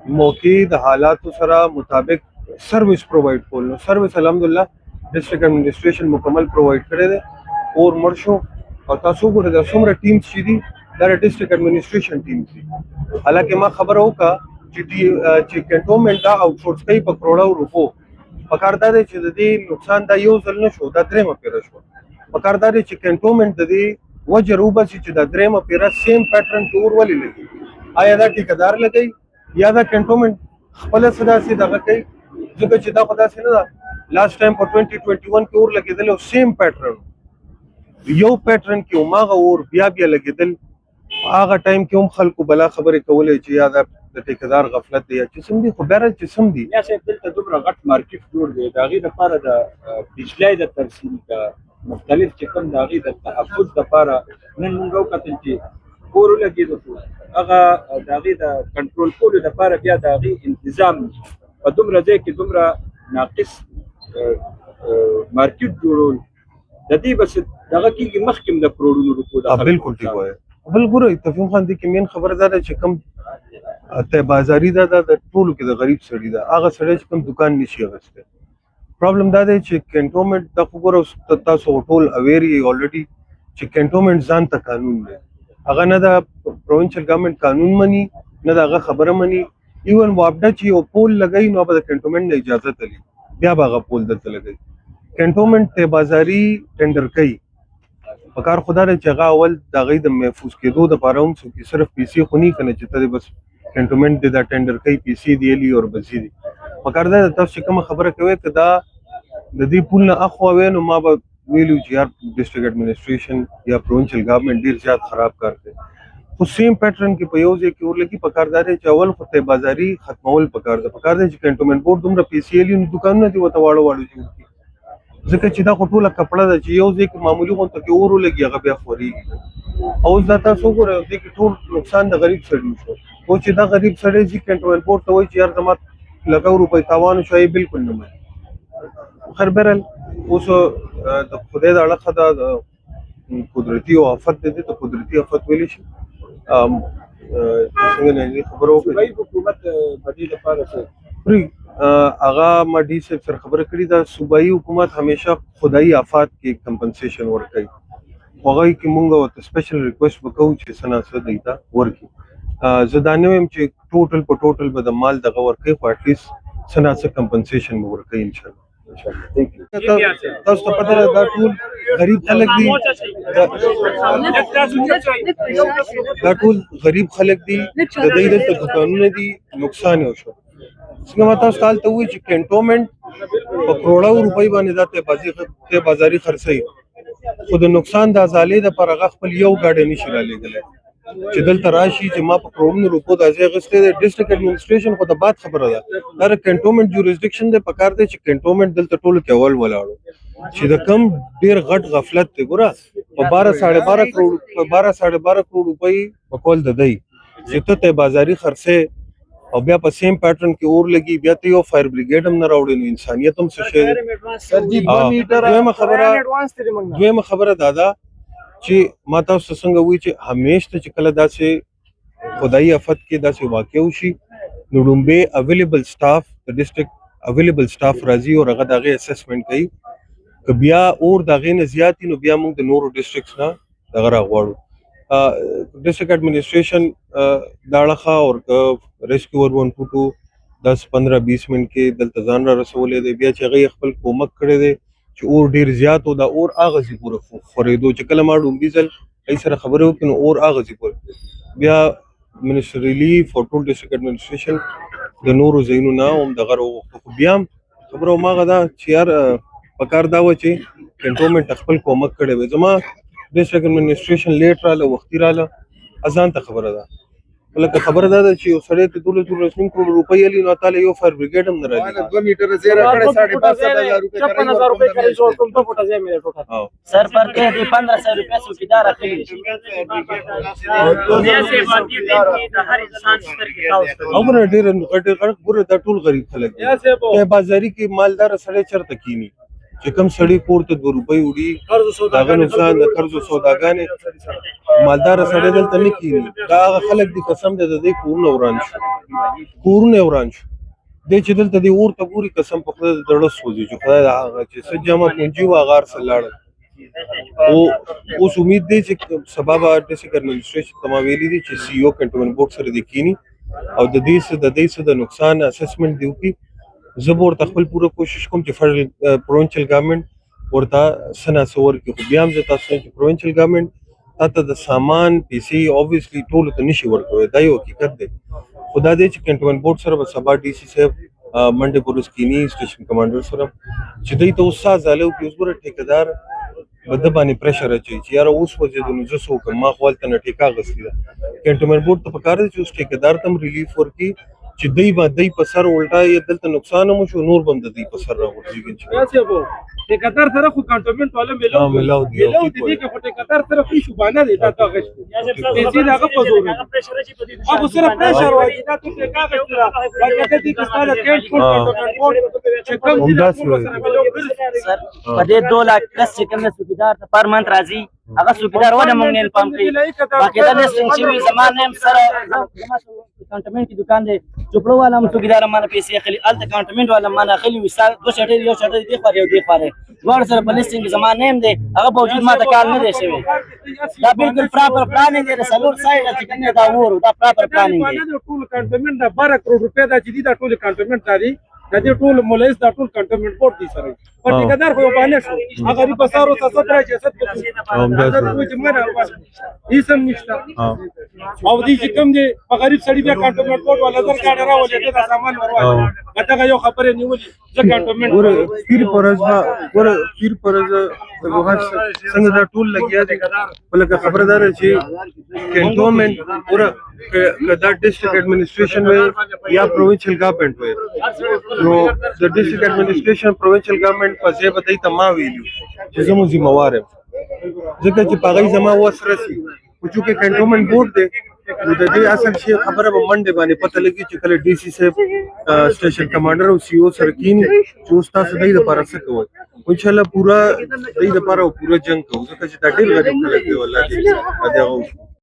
موقع د حالاتو سره مطابق سروس پرووایډ کول. نو سروس الحمدلله ډسټریکټ ایڈمنسټریشن مکمل پرووایډ کړی دی اور مرشو او تاسو ګورئ د څومره ټیمز چې دي دا ډسټریکټ ایڈمنسټریشن ټیمز دي. حالکه ما خبره وکړه چې کنټونمنټ دا آوټسورس کوي په کروڑو روپو. پکار دا دی چې د دې نقصان دا یو ځل نه شو، دا درېمه پیره شو. پکار دا دی چې کنټونمنټ د دې وجه روباسي چې دا درېمه پیره سیم پیټرن کې اور ولې لګي. آیا دا ټیکدار لګي یا دا کنټونمنټ خپل صدا سي دغه کوي؟ ځکه چې دا خدا سي نه ده لاست ټایم په 2021 کې اور لګېدل او سیم پیټرن یو پیټرن کې هماغه اور بیا لګېدل. هغه ټایم کې هم خلکو بلا خبرې کولې چې یا دا د ټیکدار غفلت دی یا چې سم دي. خو بهرحال چې سم دي یا صاحب دلته دومره غټ مارکیټ جوړ دی د هغې دپاره د بجلۍ د ترسیل د مختلف چې کوم د هغې د تحفظ دپاره نن موږ وکتل چې اور ولګېدو خو هغه د هغې د کنټرول کولو دپاره بیا د هغې انتظام په دومره ځای کې دومره ناقص مارکیټ جوړول د دې بس دغه کېږي مخکې هم د کروړونو روپو د بالکل ټیک وایي. بل ګوره تفهیم خان دې کې مین خبره دا ده چې کوم ته بازاري دا د ټولو کې د غریب سړي ده هغه سړی چې کوم دکان نشي اغوستی. پرابلم دا دی چې کنټونمنټ دا خو ګوره تاسو ټول اویر یې الریډي چې کنټونمنټ ځان ته قانون دی. هغه نه د پروینشل ګورنمنټ قانون مني نه د هغه خبره مني. ایون وابډه چې یو پول لګوي نو به د کنټونمنټ نه اجازه تلي بیا به هغه پول دلته لګوي. کنټونمنټ ته بازاري ټینډر کوي. پکار خدا دی چې هغه اول د هغې د محفوظ کېدو دپاره هم څوک صرف پیسې خو نه کنه چې ته بس کنټونمنټ دی دا ټینډر کوي پیسې دی الی اور بزي دي. پکار دا تاسو چې کومه خبره کوئ که دا د دې پول نه اخوا وی نو ما به ویلو چې یار ډسټریکټ ایڈمنسټریشن یا پروینشل ګورنمنټ ډېر زیات خراب کار کوي. خو سیم پیټرن کې په یو ځای کې ورلګي. پکار دا دی چې اول خو ته بازاري ختمول پکار ده. پکار دی چې کنټونمنټ بورډ دومره پیسې الی نو دوکانونه دي ورته واړه واړه جوړ کړي. ځکه چې دا خو ټوله کپړه ده چې یو ځای کې معمولي غونته کې اور ولګي هغه بیا خورېږي. او اوس دا تاسو وګورئ دې کې ټول نقصان د غریب سړي شو. او چې دا غریب سړی ځي کنټونمنټ بورډ ته وایي چې یار زما لکه روپۍ تاوان شو یې بالکل نه مني. خیر بهرحال اوس د خدای د اړخه دا قدرتي او آفت دی ته قدرتي آفت ویلی شي. څنګه نه خبره وکړي حکومت په دې لپاره څه هغه ما ډي صاحب سره خبره کړې ده. صوبایي حکومت همیشه خدایي آفات کې کمپنسیشن ورکوي. خو هغه کې مونږ ورته سپیشل ریکویسټ وکړو چې څه نه څه دی ته ورکړي. زه دا نه وایم چې ټوټل په ټوټل به د مال دغه ورکوي خو اټلیسټ څه نه څه کمپنسیشن به ورکوي انشاءالله. تاسو ته پته ده دا ټول غریب خلک دي. دا ټول غریب خلک دي. د دوی دلته دوکانونه دي نقصان یې وشو. څنګه ما تاسو ته هلته ووایي چې کنټونمنټ په کروړو روپۍ باندې دا ته بازاري خرڅوي خو د نقصان د ازالې دپاره هغه خپل یو ګاډی نشي رالېږلی چې دلته راشي چې ما په کروړونو روپو دا ځای اخیستی دی. ډسټریکټ ایډمنسټریشن خو د بعد خبره ده دا د کنټونمنټ جوریسډکشن دی. پکار دی چې کنټونمنټ دلته ټولو کې اول ولاړو چې د کم ډېر غټ غفلت دی. ګوره په 12.5 کروړ روپۍ په کول د دی چې ته بازاري خرڅې او بیا په سیم پیټرن کې اور لګي بیا ته یو فایر بریګیډ هم نه راوړي نو انسانیت هم څه شی دی. دویمه خبره دا ده چې ما تاسو څنګه وایي چې همیشه چې کله داسې خدایي آفت کې داسې واقع وشي نو لومبې اویلیبل سټاف د ډسټریکټ اویلیبل سټاف راځي او هغه د هغې اسسمنټ کوي. که بیا اور د هغې نه زیات وي نو بیا موږ د نورو ډسټرکټس نه دغه راغواړو. ډسټریکټ ایڈمنسټریشن دا اړخه او ریسکیور 122 10-15-20 منټ کې دلته ځان را رسولی دی. بیا چې هغې خپل کومک کړی دی چې اور ډېر زیات و دا اور هغه ځي پورې خورېدو چې کله ما ډومبي ځل هغې سره خبرې وکړې نو اور هغه ځي پورې بیا منسټر ریلیف او ټول ډسټریکټ ایډمنسټریشن د نورو ځایونو نه هم دغه راوغوښته. خو بیا هم خبره هماغه ده چې یار پکار دا وه چې کنټونمنټ خپل کومک کړی وی. زما ډسټریکټ ایډمنسټریشن لیټ راله وختي راله ځان ته خبره ده. لکه خبره دا ده چې یو سړی ته 12.5 کروڑ روپۍ الي نو تاله یو فایر بریګیډ هم نه راځي. 2 میټر زیره کړه 5,500 روپۍ 56,000 روپۍ کړی جو کوم په فوټه ځای مې ټوټه سر پر کې 1500 روپۍ څوکیدار اخلي شي دنیا سے باقي دي د هر انسان ستر کې تاسو او ډېر ګټه ګوره دا ټول غریب خلک دي. ته بازاري کې مالدار سړی چرته کینی چې کوم سړی کور ته 2 روپۍ وړي دغه نقصان د قرض او سوداګانې مالدار سړی دلته نه کېږي. دا هغه خلک دي قسم دی د دې کورونه وران شو دی چې دلته دی اور ته ګوري قسم په خدای د زړه سوځي چې خدای د هغه چې څه جمع پونجي وه هغه هر څه لاړل. او اوس امید دی چې سبا به ډسټرکټ ایډمنسټریشن ته ما ویلي دي چې سی او کنټونمنټ بورډ سره دې کینی او د دې څه د نقصان اسسمنټ دی وکړي. زه به ورته خپل پوره کوشش کوم چې فدرل پروینشل ګورنمنټ ورته څه ناڅه ورکړي. خو بیا هم زه تاسو ته چې پروینشل ګورنمنټ تا ته د سامان پیسې اوبویسلی ټولو ته نشي ورکوی، دا یو حقیقت دی. خو دا دی چې کنټونمنټ بورډ سره به سبا ډي سي صاحب منډې پر ورځ کینی سټیشن کمانډر سره چې دوی ته اوس ساز حاله وکړي. اوس ګوره ټیکهدار به ده باندې پریشر اچوي چې یاره اوس وځېدو نو زه څه وکړم، ما خو هلته نه ټیکه اخیستې ده. کنټونمنټ بورډ ته پکار دی چې اوس ټیکهدار ته هم ریلیف ورکړي چې دوی په سر الټا یې دلته نقصان هم وشو، نور به هم د دوی په سر راغورځېږي. ټیکهدار سره خو کانټونمنټ والا ملاو دي دي که خو ټیکهدار سره خو شوبانه دی دا غشت پیسې د هغه په زور هغه سره پریشر واجي دا ټول کاغذ سره راځي چې ستاسو کېنټ کانټونمنټ چې کوم سر په دې 2 लाख پلس چې کوم څوکیدار ته پر منت راځي هغه څوکیدار ونه مونږ نه پام کوي. باقي دا لیستینګ چې زمان نیم سره کانټونمنټ کی دکان دی چوپړو والا هم څوکیدار مانه پیسې اخلي، الته کانټونمنټ والا مانه اخلي وسال 2 شټر یو شټر دی خو یو دی خو ور سره په لیستینګ زمان نیم دی هغه باوجود ما ته کال نه دی شوی. دا بالکل پراپر پلانینګ دی سلور سایډ چې کنه دا ور دا پراپر پلانینګ دی. ټول کانټونمنټ دا 12 کروڑ روپے دا چې دا ټول کانټونمنټ دی دا ټول مولایز دا ټول کانټونمنټ بورډ دی سره په ټیکهدار خو باندې شو هغه ری په سارو 700 جسد په چې مره هیڅ هم نشته او دې چې کوم دی په غریب سړي بیا کانټونمنټ بورډ ولا در کاډه راولې دا سامان ورواړي دا یو خبره نیولې چې کانټونمنټ ور پیر پرز د وغاښ څنګه دا ټول لګیا دي بلکې خبردار چې کنټونمنټ پورا کدا ډیسټرکټ ایڈمنسټریشن وي یا پروینشل ګورنمنټ وي نو د ډیسټرکټ ایڈمنسټریشن پروینشل ګورنمنټ په ځای به ته ما ویلو چې زموږ ذمہوار یم ځکه چې پاغي زما وسره سي خو چې کنټونمنټ بورډ دی نو د دې اصل شی خبره به منډه باندې پته لګي چې کله ډي سي صاحب سټیشن کمانډر او سی او سره کینی چې تاسو دای د پاره څه کوي ان شاء الله پورا دای د پاره پورا جنگ کوو ځکه چې دا ډیر غریب خلک دی والله دې